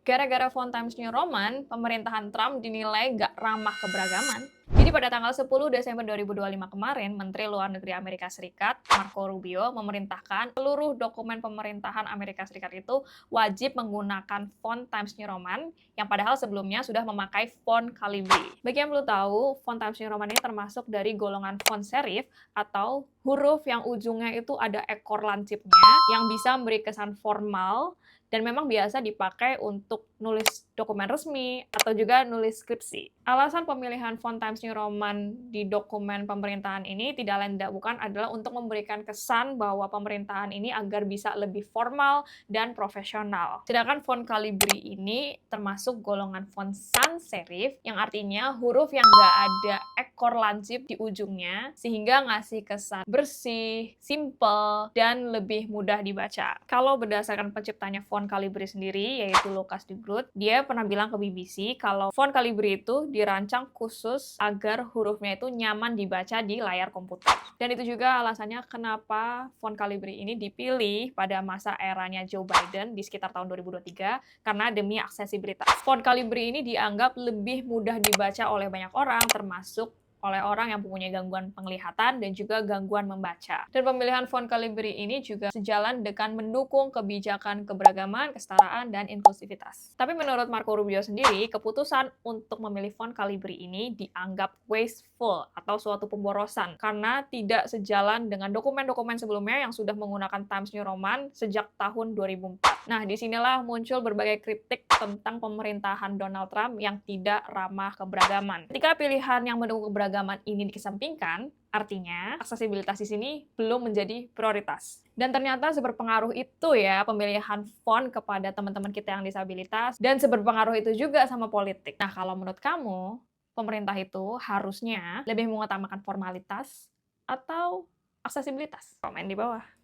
Gara-gara font Times New Roman, pemerintahan Trump dinilai gak ramah keberagaman. Jadi pada tanggal 10 Desember 2025 kemarin, Menteri Luar Negeri Amerika Serikat, Marco Rubio, memerintahkan seluruh dokumen pemerintahan Amerika Serikat itu wajib menggunakan font Times New Roman, yang padahal sebelumnya sudah memakai font Calibri. Bagi yang belum tahu, font Times New Roman ini termasuk dari golongan font serif atau huruf yang ujungnya itu ada ekor lancipnya, yang bisa memberi kesan formal, dan memang biasa dipakai untuk nulis dokumen resmi atau juga nulis skripsi. Alasan pemilihan font Times New Roman di dokumen pemerintahan ini tidak lain tidak bukan adalah untuk memberikan kesan bahwa pemerintahan ini agar bisa lebih formal dan profesional. Sedangkan font Calibri ini termasuk golongan font sans serif, yang artinya huruf yang nggak ada ekor lancip di ujungnya, sehingga ngasih kesan bersih, simple, dan lebih mudah dibaca. Kalau berdasarkan penciptanya font Calibri sendiri, yaitu Lucas de Groot, dia pernah bilang ke BBC kalau font Calibri itu dirancang khusus agar hurufnya itu nyaman dibaca di layar komputer. Dan itu juga alasannya kenapa font Calibri ini dipilih pada masa eranya Joe Biden di sekitar tahun 2023, karena demi aksesibilitas. Font Calibri ini dianggap lebih mudah dibaca oleh banyak orang, termasuk oleh orang yang mempunyai gangguan penglihatan dan juga gangguan membaca. Dan pemilihan font Calibri ini juga sejalan dengan mendukung kebijakan keberagaman, kesetaraan, dan inklusivitas. Tapi menurut Marco Rubio sendiri, keputusan untuk memilih font Calibri ini dianggap wasteful atau suatu pemborosan karena tidak sejalan dengan dokumen-dokumen sebelumnya yang sudah menggunakan Times New Roman sejak tahun 2004. Nah, disinilah muncul berbagai kritik tentang pemerintahan Donald Trump yang tidak ramah keberagaman. Ketika pilihan yang mendukung keberagaman ini dikesampingkan, artinya aksesibilitas di sini belum menjadi prioritas. Dan ternyata seberpengaruh itu ya pemilihan font kepada teman-teman kita yang disabilitas, dan seberpengaruh itu juga sama politik. Nah, kalau menurut kamu, pemerintah itu harusnya lebih mengutamakan formalitas atau aksesibilitas? Komen di bawah.